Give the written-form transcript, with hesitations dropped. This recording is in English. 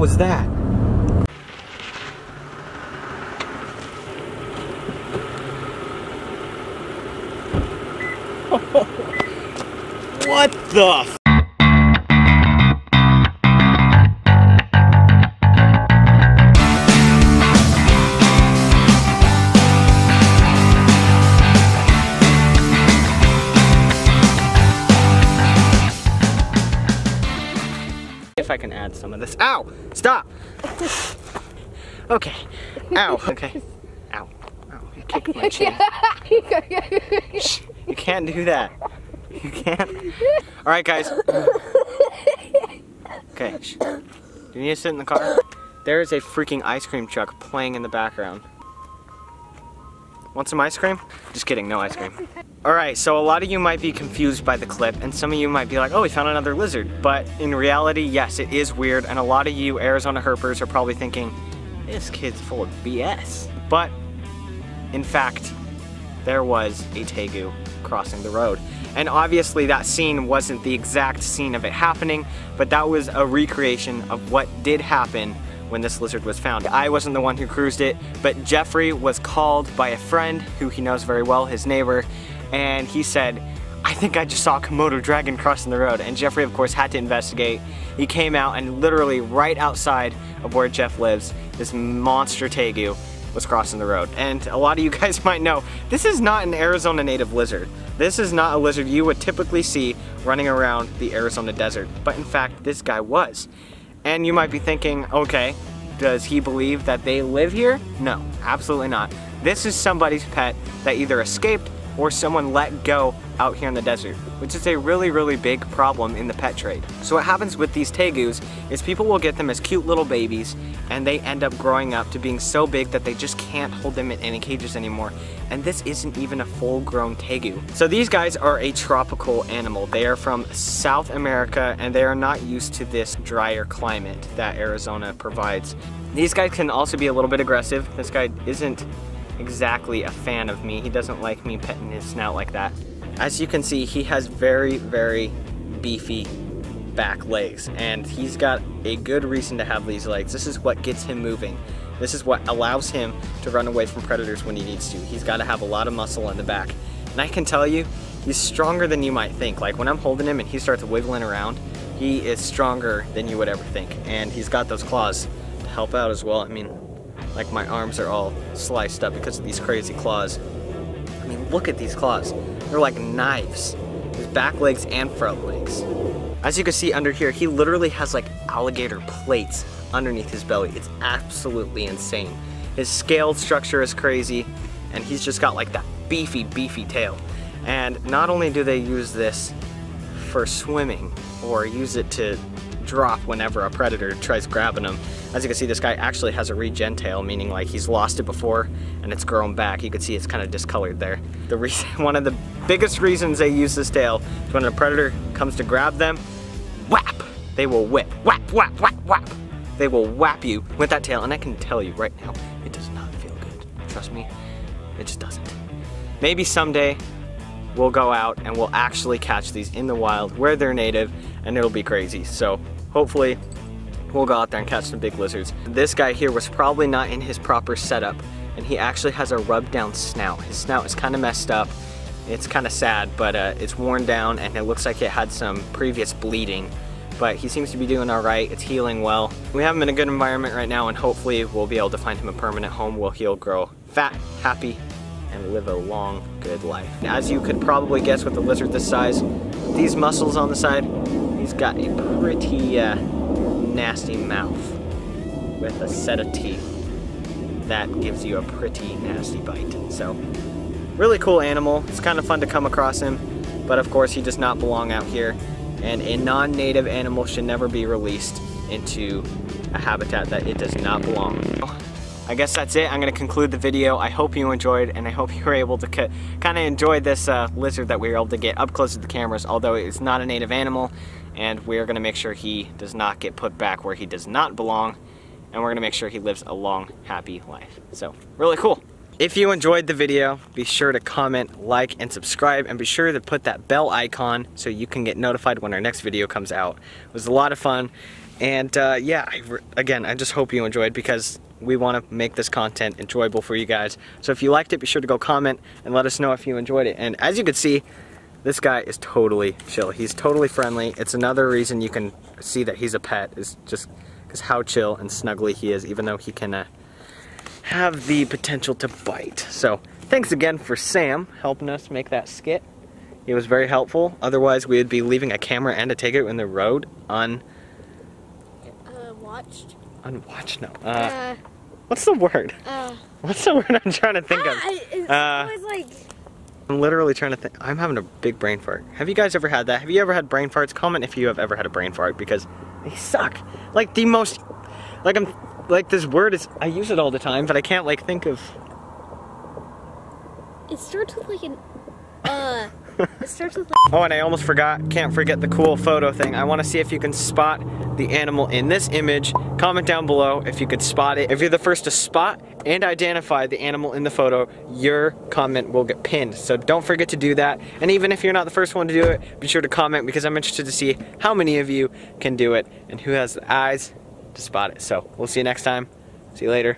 was that? What the f? If I can add some of this. Ow! Stop! Okay. Ow. Okay. Ow. Ow. You kicked my chin. Shh. You can't do that. You can't. Alright, guys. Okay. Shh. Do you need to sit in the car? There is a freaking ice cream truck playing in the background. Want some ice cream? Just kidding, no ice cream. Alright, so a lot of you might be confused by the clip, and some of you might be like, oh, we found another lizard. But in reality, yes, it is weird, and a lot of you Arizona herpers are probably thinking, this kid's full of BS. But, in fact, there was a tegu crossing the road. And obviously that scene wasn't the exact scene of it happening, but that was a recreation of what did happen when this lizard was found. I wasn't the one who cruised it, but Jeffrey was called by a friend who he knows very well, his neighbor, and he said, I think I just saw a Komodo dragon crossing the road. And Jeffrey, of course, had to investigate. He came out, and literally right outside of where Jeff lives, this monster tegu was crossing the road. And a lot of you guys might know, this is not an Arizona native lizard. This is not a lizard you would typically see running around the Arizona desert, but in fact, this guy was. And you might be thinking, okay, does he believe that they live here? No, absolutely not. This is somebody's pet that either escaped or someone let go out here in the desert, which is a really, really big problem in the pet trade. So what happens with these tegus is people will get them as cute little babies, and they end up growing up to being so big that they just can't hold them in any cages anymore. And this isn't even a full-grown tegu. So these guys are a tropical animal. They are from South America, and they are not used to this drier climate that Arizona provides. These guys can also be a little bit aggressive. This guy isn't exactly a fan of me. He doesn't like me petting his snout like that. As you can see, he has very, very beefy back legs, and he's got a good reason to have these legs. This is what gets him moving. This is what allows him to run away from predators when he needs to. He's got to have a lot of muscle in the back. And I can tell you, he's stronger than you might think. Like when I'm holding him and he starts wiggling around, he is stronger than you would ever think. And he's got those claws to help out as well. I mean, like my arms are all sliced up because of these crazy claws. I mean, look at these claws. They're like knives. His back legs and front legs. As you can see under here, he literally has like alligator plates underneath his belly. It's absolutely insane. His scale structure is crazy, and he's just got like that beefy, beefy tail. And not only do they use this for swimming or use it to drop whenever a predator tries grabbing him. As you can see, this guy actually has a regen tail, meaning like he's lost it before and it's grown back. You can see it's kind of discolored there. The reason, one of the biggest reasons they use this tail is when a predator comes to grab them, whap, they will whip, whap, whap, whap, whap. They will whap you with that tail, and I can tell you right now, it does not feel good. Trust me, it just doesn't. Maybe someday we'll go out and we'll actually catch these in the wild where they're native, and it'll be crazy. So hopefully we'll go out there and catch some big lizards. This guy here was probably not in his proper setup, and he actually has a rubbed down snout. His snout is kind of messed up. It's kind of sad, but it's worn down, and it looks like it had some previous bleeding. But he seems to be doing all right. It's healing well. We have him in a good environment right now, and hopefully we'll be able to find him a permanent home where he'll grow fat, happy, and live a long, good life. As you could probably guess with a lizard this size, these muscles on the side, he's got a pretty nasty mouth with a set of teeth that gives you a pretty nasty bite. So, really cool animal. It's kind of fun to come across him, but of course he does not belong out here, and a non-native animal should never be released into a habitat that it does not belong. I guess that's it. I'm going to conclude the video. I hope you enjoyed, and I hope you were able to kind of enjoy this lizard that we were able to get up close to the cameras, although it's not a native animal, and we're going to make sure he does not get put back where he does not belong, and we're going to make sure he lives a long, happy life. So, really cool. If you enjoyed the video, be sure to comment, like, and subscribe, and be sure to put that bell icon so you can get notified when our next video comes out. It was a lot of fun, And yeah, again, I just hope you enjoyed, because we want to make this content enjoyable for you guys. So if you liked it, be sure to go comment and let us know if you enjoyed it. And as you can see, this guy is totally chill. He's totally friendly. It's another reason you can see that he's a pet, is just because how chill and snuggly he is, even though he can have the potential to bite. So thanks again for Sam helping us make that skit. He was very helpful. Otherwise, we would be leaving a camera and a ticket in the road unwatched? No. What's the word? What's the word I'm trying to think of? It's always like... I'm literally trying to think. I'm having a big brain fart. Have you guys ever had that? Have you ever had brain farts? Comment if you have ever had a brain fart, because they suck. Like the most, like this word is, I use it all the time, but I can't like think of. It starts with like an, it starts with like... Oh, and I almost forgot, can't forget the cool photo thing. I want to see if you can spot the animal in this image. Comment down below if you could spot it. If you're the first to spot and identify the animal in the photo, your comment will get pinned. So don't forget to do that. And even if you're not the first one to do it, be sure to comment, because I'm interested to see how many of you can do it and who has the eyes to spot it. So we'll see you next time. See you later.